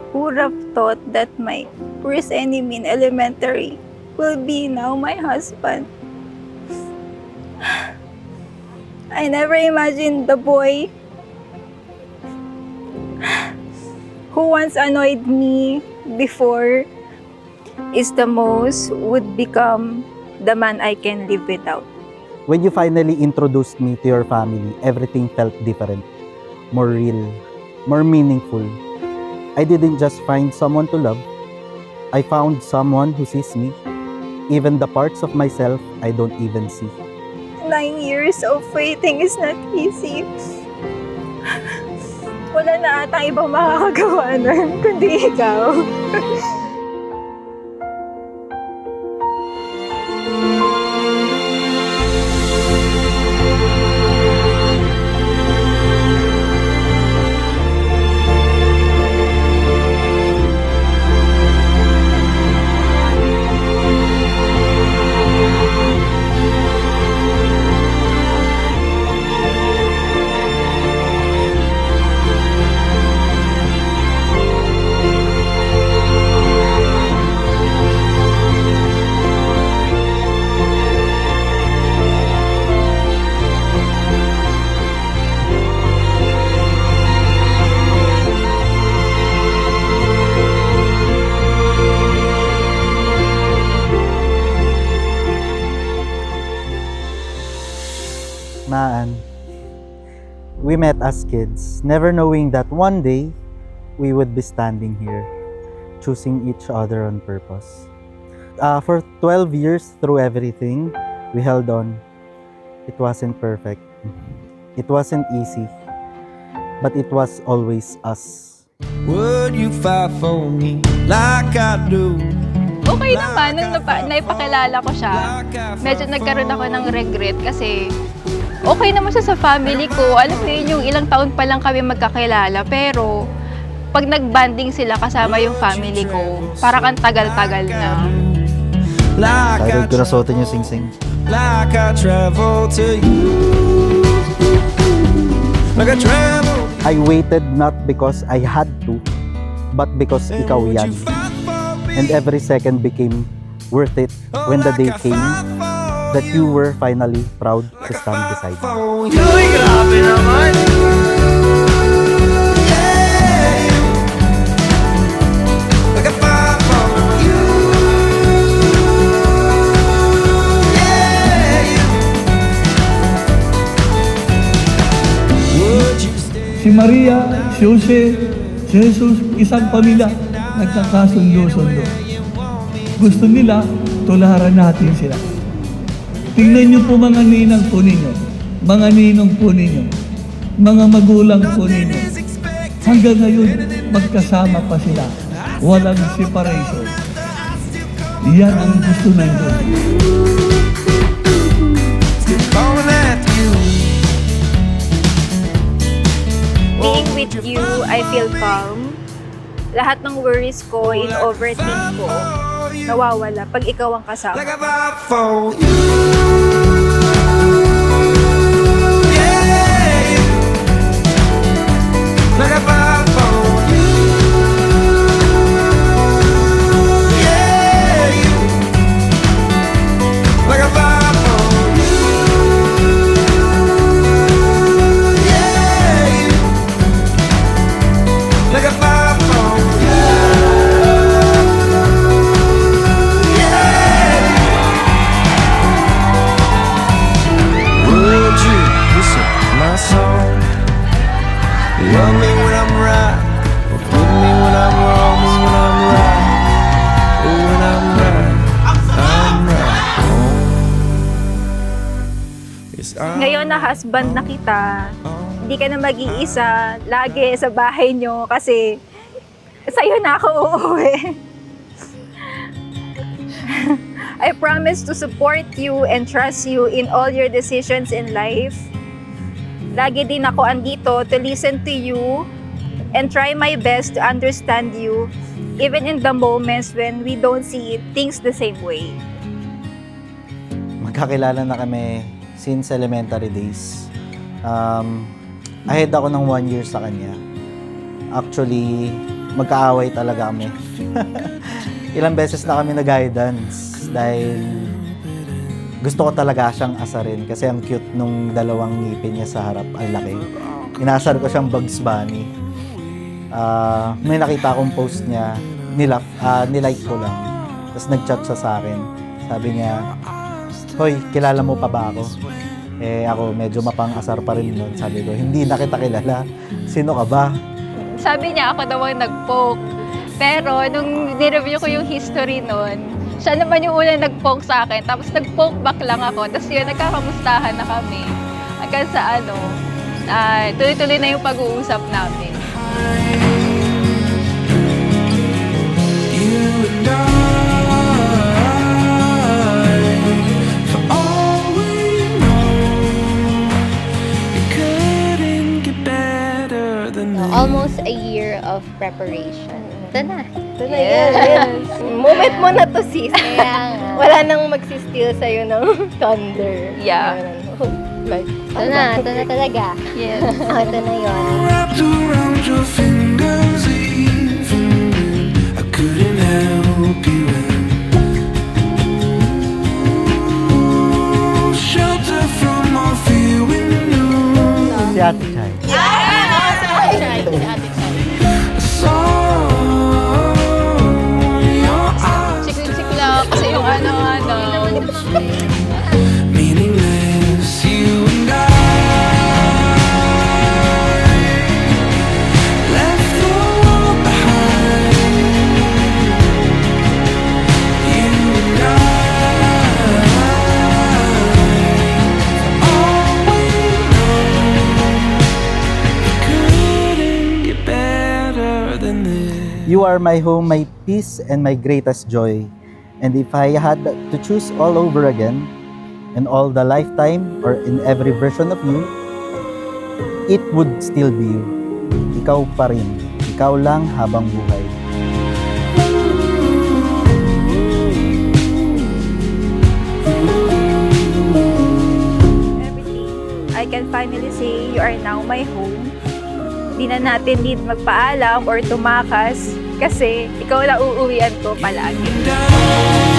Who would have thought that my worst enemy in elementary will be now my husband? I never imagined the boy who once annoyed me before would become the man I can live without. When you finally introduced me to your family, everything felt different, more real, more meaningful. I didn't just find someone to love, I found someone who sees me, even the parts of myself I don't even see. 9 years of waiting is not easy. Wala na ata ibang makakagawa nun, kundi ikaw. Naan, we met as kids, never knowing that one day we would be standing here, choosing each other on purpose. For 12 years through everything, we held on. It wasn't perfect. It wasn't easy. But it was always us. Would you fight for me like I do? Okay naman, nung naipakilala ko siya, medyo nagkaroon ako ng regret kasi okay naman siya sa family ko. Alam mo yun, yung ilang taon pa lang kami magkakilala. Pero, pag nag-banding sila kasama yung family ko, parang ang tagal-tagal na. Excited ko na suotin yung sing-sing. Like I travel to you. Like I travel. I waited not because I had to, but because ikaw yan. And every second became worth it when the day came that you were finally proud to stand beside me. Uy, grabe naman! Si Maria, si Jose, si Jesus, isang pamilya, nagkakasundo-sundo. Gusto nila, tularan natin sila. Tingnan niyo po mga ninang po ninyo, mga ninong po ninyo, mga magulang po ninyo. Hanggang ngayon, magkasama pa sila. Walang separation. Yan ang gusto ng Diyos. Being with you, I feel calm. Lahat ng worries ko, in-overthink ko, nawawala pag ikaw ang kasama. Like I fight for you. Yeah. Like I fight for you. Yeah. Like I fight for you. Yeah. Like I fight for you. Would you listen to my song? Love me when I'm right, forgive me when I'm wrong, me when I'm right. Oh, when I'm right, I'm right. Yes, Ngayon na husband na kita, hindi ka na mag-iisa lagi sa bahay nyo kasi sa'yo na ako uuwi. I promise to support you and trust you in all your decisions in life. Lagi din ako andito to listen to you and try my best to understand you even in the moments when we don't see things the same way. Magkakilala na kami since elementary days. Ahead ako ng 1 year sa kanya. Actually, magkaaway talaga kami. Ilang beses na kami nag-guidance dahil gusto ko talaga siyang asarin kasi ang cute nung dalawang ngipin niya sa harap, ang laki. Inasar ko siyang Bugs Bunny. May nakita akong post niya, nilike ko lang. Tapos nag-chat siya sa akin. Sabi niya, "Hoy, kilala mo pa ba ako?" Ako medyo mapang-asar pa rin nun. Sabi ko, "Hindi na kita kilala. Sino ka ba?" Sabi niya ako daw ang nag-poke. Pero nung nireview ko yung history nun, siya naman yung unang nag-poke sa akin. Tapos nag-poke back lang ako. Tapos yun, nagkakamustahan na kami. Hanggang sa tuloy-tuloy na yung pag-uusap namin. You and I, for all we know, it couldn't get better than this. Almost a year of preparation. Ito na. Ito na yan. Moment mo na to, sis. Kaya nga. Wala nang magsistil sa'yo ng thunder. Yeah. Like, Ito na talaga. Yes. Ito na yun. Wrapped around your fingers, even when I couldn't help you. Shelter from all fear when you knew Si Ate Chay. I saw your eyes, Siksik lang kasi yung meaningless. You and I left the world behind. You and I, all we know, it couldn't get better than this. You are my home, my peace, and my greatest joy. And if I had to choose all over again, in all the lifetime or in every version of you, it would still be you. Ikaw pa rin. Ikaw lang habang buhay. Everything, I can finally say you are now my home. Di na natin need magpaalam or tumakas kasi ikaw na uuwian ko palagi. And I